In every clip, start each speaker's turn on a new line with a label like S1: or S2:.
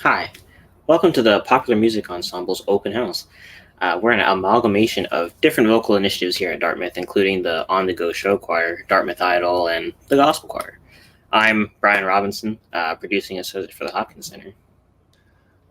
S1: Hi, welcome to the Popular Music Ensembles Open House. We're an amalgamation of different vocal initiatives here at Dartmouth, including the On the Go Show Choir, Dartmouth Idol, and the Gospel Choir. I'm Bryan Robinson, producing associate for the Hopkins Center.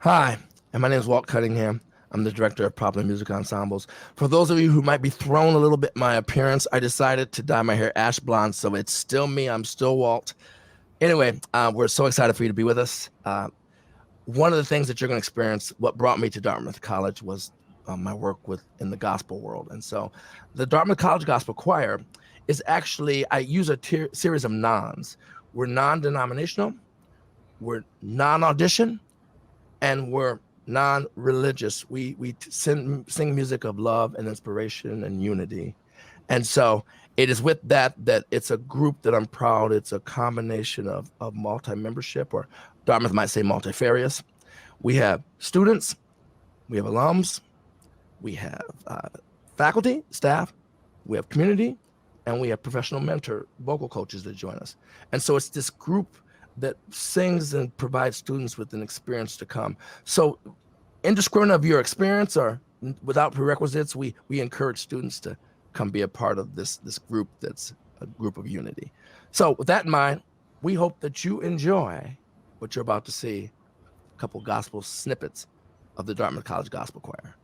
S2: Hi, and my name is Walt Cunningham. I'm the director of Popular Music Ensembles. For those of you who might be thrown a little bit by my appearance, I decided to dye my hair ash blonde, so it's still me. I'm still Walt. Anyway, we're so excited for you to be with us. One of the things that you're going to experience, what brought me to Dartmouth College was my work in the gospel world. And so the Dartmouth College Gospel Choir is actually, I use a series of nons. We're non-denominational, we're non-audition, and we're non-religious. We sing music of love and inspiration and unity. And so it is with that it's a group that I'm proud. It's a combination of multi-membership, or Dartmouth might say multifarious. We have students, we have alums, we have faculty, staff, we have community, and we have professional mentor vocal coaches that join us. And so it's this group that sings and provides students with an experience to come. So indiscriminate of your experience or without prerequisites, we encourage students to come be a part of this group that's a group of unity. So with that in mind, we hope that you enjoy what you're about to see, a couple gospel snippets of the Dartmouth College Gospel Choir.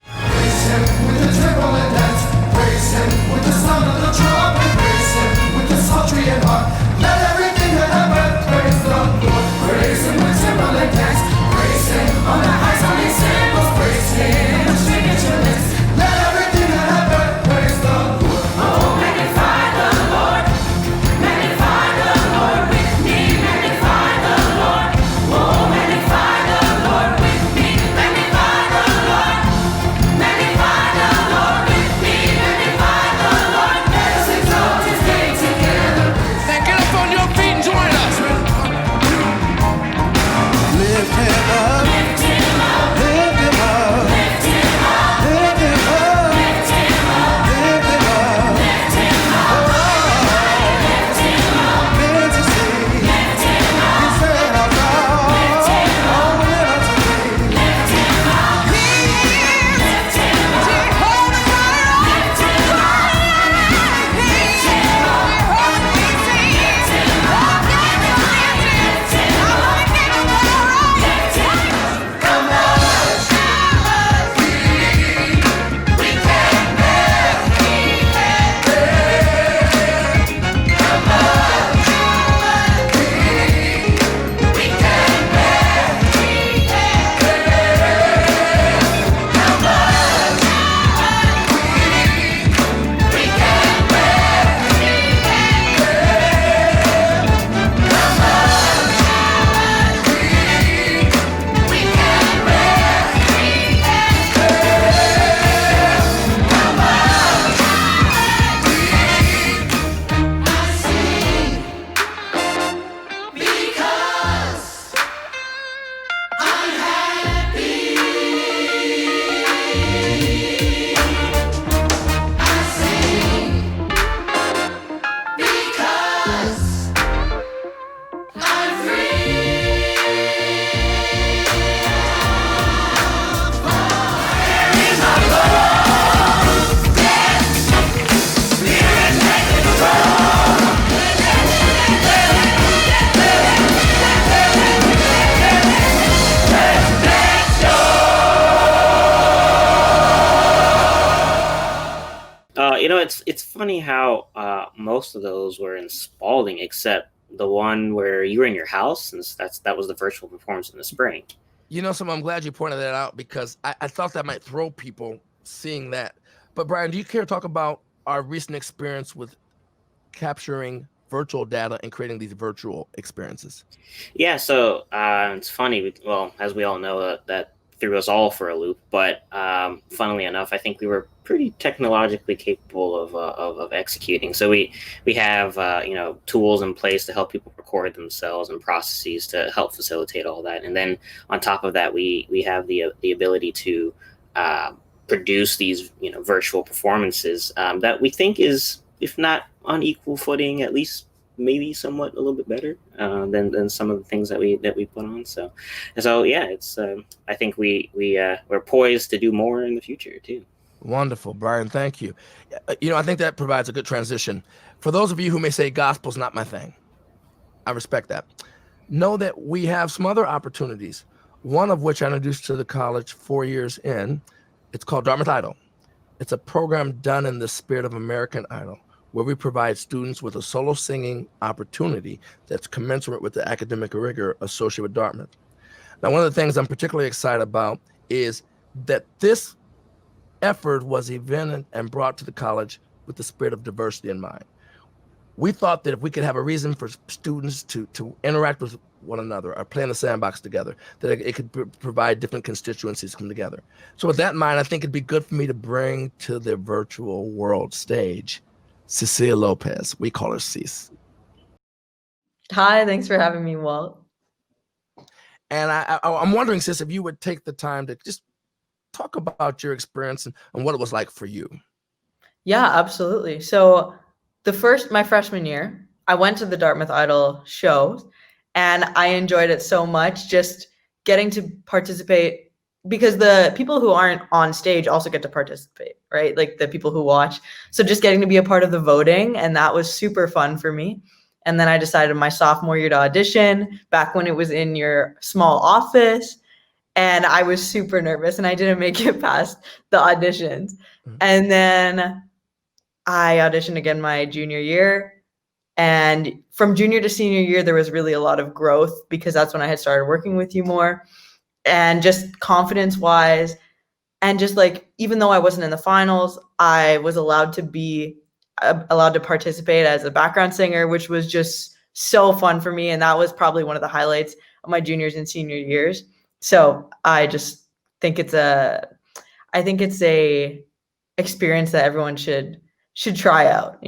S3: Praise him with the tremble and dance. Praise him with the sound of the trumpet. Praise him with the psaltery and harp. Let everything that have breath praise the Lord. Praise him with timbrel and dance. Praise him on the high sounding cymbals. Praise him with string instruments. Let everything that have breath praise the Lord. Oh, magnify the Lord. Magnify the Lord with me. Magnify the Lord. Oh, magnify the Lord with me. Magnify the Lord. Magnify the Lord with me. Magnify the Lord. Let us exalt his name together.
S4: Then get up on your feet and join us.
S3: Lift him up. Lift him up. Lift him up. Lift him up. Lift him up. Lift him up. Lift him up. Lift him up. Lift him up. Lift him up. Lift him up. He said our God. Lift him up. Lift him up. Lift him up. Lift him up. Lift him up. Lift him up. Come on.
S1: It's funny how most of those were in Spalding, except the one where you were in your house, since that was the virtual performance in the spring.
S2: You know, I'm glad you pointed that out because I thought that might throw people seeing that. But Bryan, do you care to talk about our recent experience with capturing virtual data and creating these virtual experiences?
S1: Yeah, so it's funny. Well, as we all know, that threw us all for a loop. But funnily enough, I think we were pretty technologically capable of executing. So we have tools in place to help people record themselves and processes to help facilitate all that. And then on top of that, we have the ability to produce these virtual performances that we think is, if not on equal footing, at least maybe somewhat a little bit better than some of the things that we put on. So yeah, it's I think we're poised to do more in the future too.
S2: Wonderful, Bryan. Thank you. I think that provides a good transition. For those of you who may say gospel's not my thing, I respect that. Know that we have some other opportunities, one of which I introduced to the college 4 years in. It's called Dartmouth Idol. It's a program done in the spirit of American Idol, where we provide students with a solo singing opportunity that's commensurate with the academic rigor associated with Dartmouth. Now, one of the things I'm particularly excited about is that this effort was invented and brought to the college with the spirit of diversity in mind. We thought that if we could have a reason for students to interact with one another or play in the sandbox together, that it could provide different constituencies come together. So with that in mind, I think it'd be good for me to bring to the virtual world stage Cecilia Lopez. We call her Cece.
S5: Hi, thanks for having me, Walt.
S2: And I'm wondering, Sis, if you would take the time to just talk about your experience and what it was like for you.
S5: Yeah, absolutely. So my freshman year, I went to the Dartmouth Idol show and I enjoyed it so much, just getting to participate, because the people who aren't on stage also get to participate, right? Like the people who watch. So just getting to be a part of the voting, and that was super fun for me. And then I decided my sophomore year to audition back when it was in your small office. And I was super nervous and I didn't make it past the auditions. Mm-hmm. And then I auditioned again my junior year. And from junior to senior year, there was really a lot of growth, because that's when I had started working with you more, and just confidence wise. And just like, even though I wasn't in the finals, I was allowed to participate as a background singer, which was just so fun for me. And that was probably one of the highlights of my juniors and senior years. So I just think it's a experience that everyone should try out,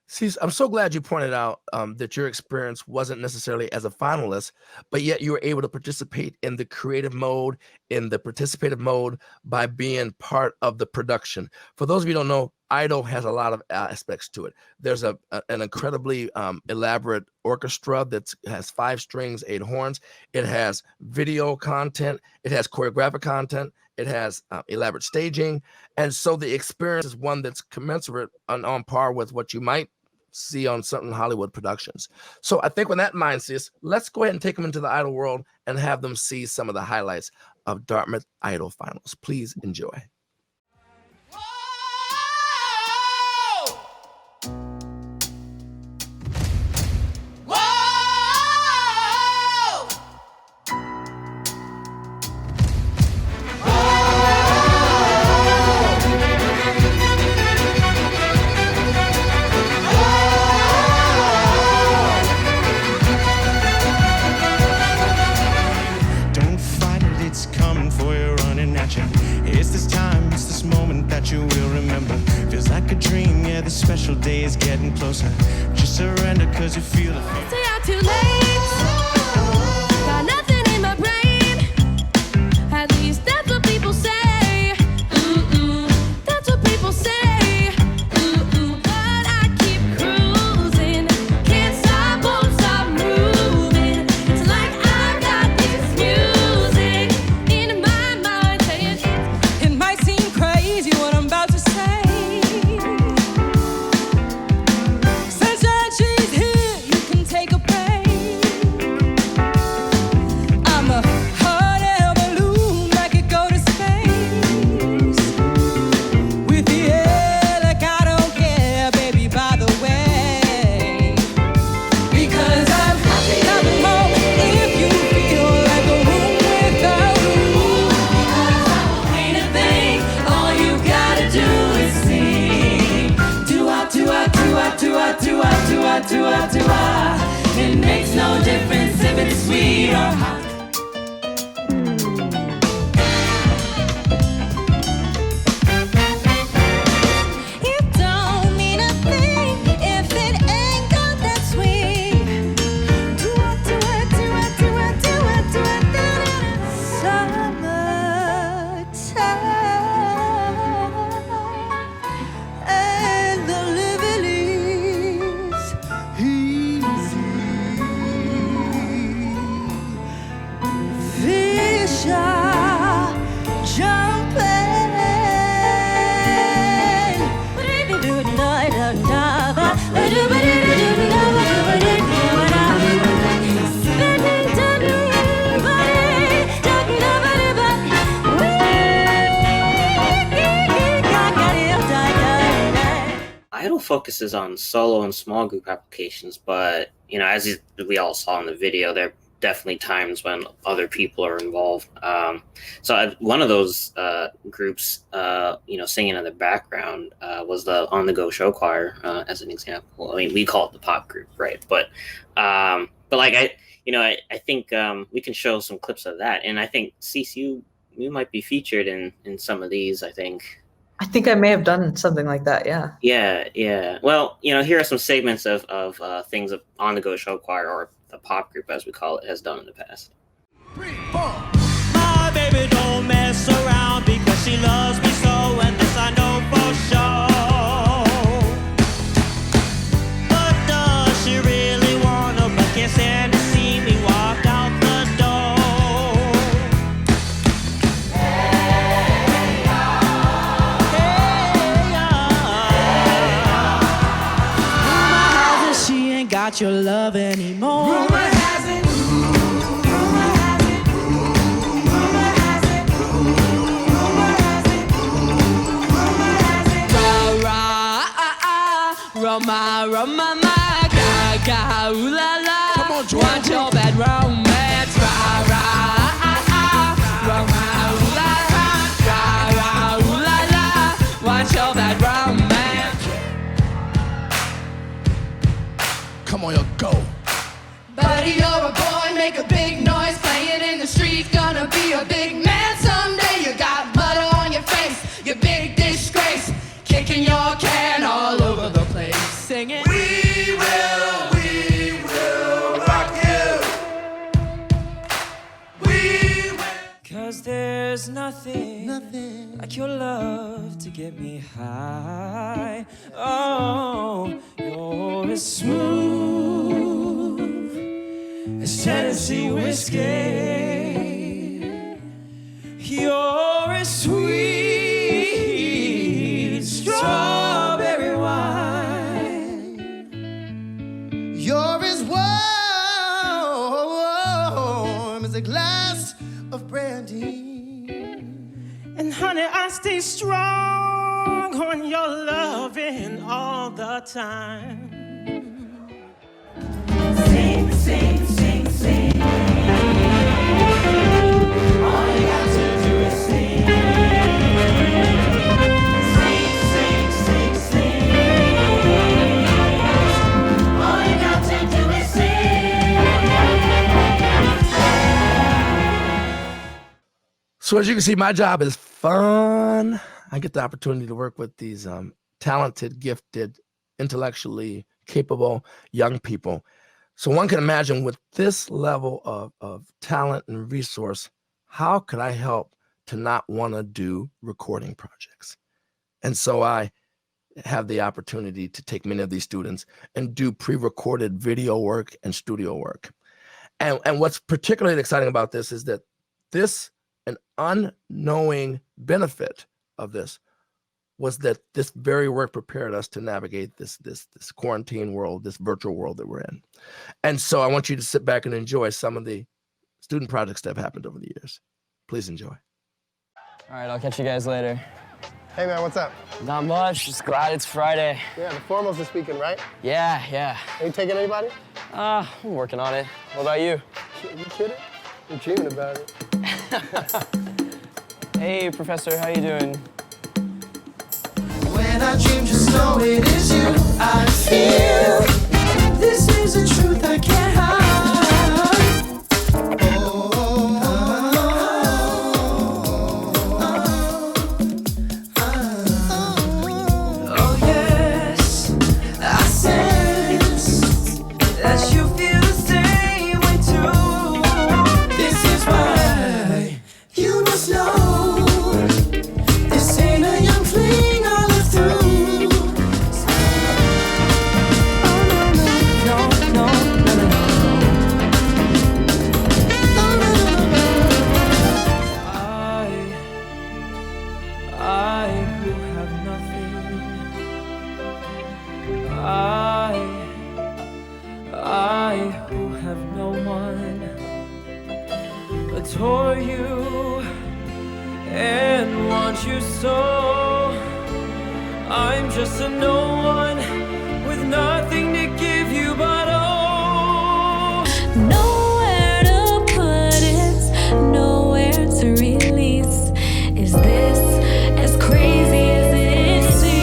S2: See, I'm so glad you pointed out that your experience wasn't necessarily as a finalist, but yet you were able to participate in the creative mode, in the participative mode, by being part of the production. For those of you who don't know, Idol has a lot of aspects to it. There's an incredibly elaborate orchestra that has 5 strings, 8 horns. It has video content. It has choreographic content. It has elaborate staging. And so the experience is one that's commensurate on par with what you might see on certain Hollywood productions. So I think with that in mind, Sis, let's go ahead and take them into the Idol world and have them see some of the highlights of Dartmouth Idol finals. Please enjoy.
S6: You will remember. Feels like a dream, yeah, the special day is getting closer. Just surrender, cause you feel the fear.
S7: Stay out too late. Got nothing in my brain. At least that's what people say. That's what people say. But I keep cruising. Can't stop, won't stop moving. It's like I got this music in my mind saying it might seem crazy what I'm about to say. Sunshine, she's here, you can take a break. I'm a hot air balloon, I could go to space. With the air like I don't care, baby, by the way. Because I'm happy. Come home if you feel like a room without a roof. Because ain't a thing, all you gotta do is sing. Do-ah, do-ah, do-ah, do-ah, do-ah, do-ah, do-ah, do-ah. It makes no difference if it's sweet or hot. It don't mean a thing if it ain't got that sweet. Do-ah, do-ah, do-ah, do-ah, do-ah, do-ah, do-ah. Summertime and the living leaves.
S1: focus is on solo and small group applications, but as we all saw in the video, there are definitely times when other people are involved. One of those groups, singing in the background was the On the Go show choir, as an example. I mean, we call it the pop group, right? But like I think we can show some clips of that, and I think Cease, you might be featured in some of these. I think
S5: I may have done something like that. Yeah.
S1: Yeah. Well, here are some segments of things of On the Go show choir, or the pop group as we call it, has done in the past.
S3: 3, 4.
S6: My baby don't mess around because she loves me so, and this I know for sure. But does she really wanna, but can't stand to see me walk out the door? Hey, Rumor has it she ain't got your love anymore.
S3: Rumor has it. Rumor has it. Rumor has it. Rumor has it. Rumor has it.
S7: Roma, Roma, ma, ga, ga, ooh la la.
S2: Come on, Jordan.
S7: Want your bad romance, ra, ra, Roma, ooh la la, ra, ra, ooh la la. Want your bad romance.
S2: Come on, yo, go.
S3: Buddy, you're a boy, make a big noise, playing in the street, gonna be a big man someday. You got mud on your face, you big disgrace, kicking your can all over the place,
S7: Singing.
S3: We will rock you. We will.
S6: 'Cause there's nothing like your love to get me high. Oh, you're as smooth as Tennessee whiskey. You're as sweet as strawberry wine.
S3: You're as warm as a glass of brandy.
S6: And honey, I stay strong on your loving all the time. Sing, sing, sing, sing. All you got to do is sing. Sing, sing, sing, sing. All you got to do is sing.
S2: So as you can see, my job is fun. I get the opportunity to work with these talented, gifted, intellectually capable young people. So one can imagine, with this level of talent and resource, how could I help to not want to do recording projects? And so I have the opportunity to take many of these students and do pre-recorded video work and studio work. And what's particularly exciting about this is that an unknowing benefit of this was that this very work prepared us to navigate this quarantine world, this virtual world that we're in. And so I want you to sit back and enjoy some of the student projects that have happened over the years. Please enjoy.
S8: All right, I'll catch you guys later.
S9: Hey man, what's up?
S8: Not much, just glad it's Friday.
S9: Yeah, the formals this weekend, right?
S8: Yeah.
S9: Ain't taking anybody?
S8: I'm working on it. What about you?
S9: You kidding? I'm dreaming about it.
S8: Hey, Professor, how you doing?
S3: When I dream, just know it is you. I feel this is a truth I can't hide. Oh yes, I sense that you feel the same way too. This is why you must know this ain't a young fling I live through. Oh no, no, no, no, no, no. Oh no, no,
S6: I who have nothing. I who have no one, adore you and want you so. I'm just a no one.
S7: Nowhere to put it, nowhere to release. Is this as crazy as it seems?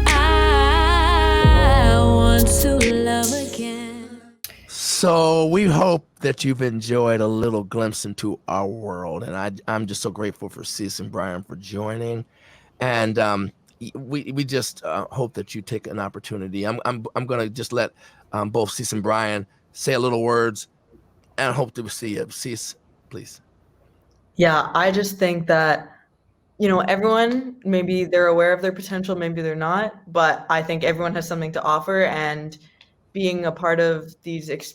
S7: I want to love again.
S2: So we hope that you've enjoyed a little glimpse into our world, and I'm just so grateful for Cece and Bryan for joining, and we just hope that you take an opportunity. I'm gonna just let both Cece and Bryan say a little words, and I hope to see you. Cece, please.
S5: Yeah, I just think that, everyone, maybe they're aware of their potential, maybe they're not, but I think everyone has something to offer, and being a part of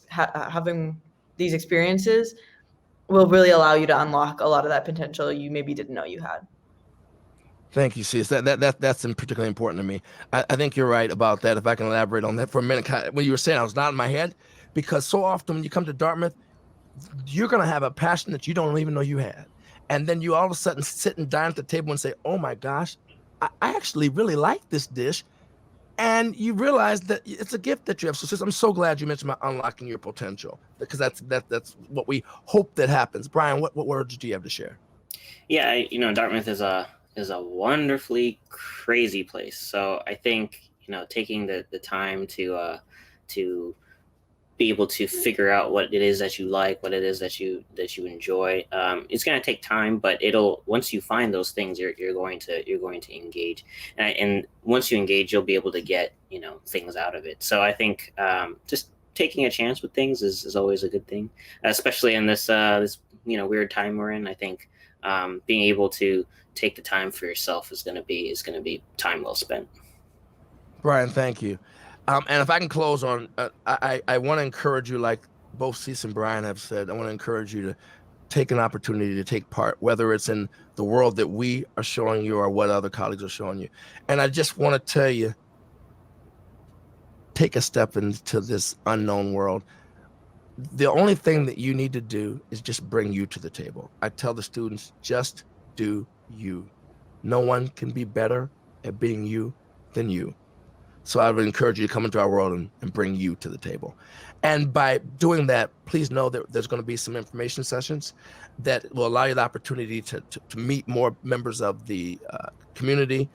S5: having these experiences will really allow you to unlock a lot of that potential you maybe didn't know you had.
S2: Thank you, Cece. That's particularly important to me. I think you're right about that. If I can elaborate on that for a minute, when you were saying, I was nodding my head, because so often when you come to Dartmouth, you're going to have a passion that you don't even know you had. And then you all of a sudden sit and dine at the table and say, oh my gosh, I actually really like this dish. And you realize that it's a gift that you have. So sis, I'm so glad you mentioned about unlocking your potential, because that's what we hope that happens. Bryan, what words do you have to share?
S1: Yeah, Dartmouth is a wonderfully crazy place. So I think taking the time to be able to figure out what it is that you like, what it is that you enjoy. It's going to take time, but once you find those things, you're going to engage, and once you engage, you'll be able to get things out of it. So I think just taking a chance with things is always a good thing, especially in this weird time we're in. I think being able to take the time for yourself is going to be time well spent.
S2: Bryan, thank you. And if I can close on, I want to encourage you, like both Cece and Bryan have said, I want to encourage you to take an opportunity to take part, whether it's in the world that we are showing you or what other colleagues are showing you. And I just want to tell you, take a step into this unknown world. The only thing that you need to do is just bring you to the table. I tell the students, just do you. No one can be better at being you than you. So I would encourage you to come into our world and bring you to the table. And by doing that, please know that there's going to be some information sessions that will allow you the opportunity to meet more members of the community,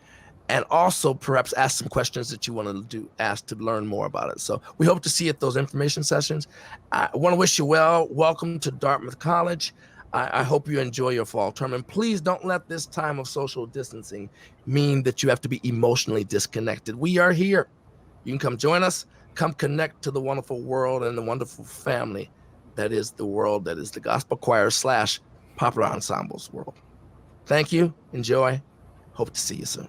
S2: and also perhaps ask some questions that you want to ask to learn more about it. So we hope to see you at those information sessions. I want to wish you well. Welcome to Dartmouth College. I hope you enjoy your fall term, and please don't let this time of social distancing mean that you have to be emotionally disconnected. We are here. You can come join us, come connect to the wonderful world and the wonderful family that is the world that is the gospel choir / popular ensembles world. Thank you. Enjoy. Hope to see you soon.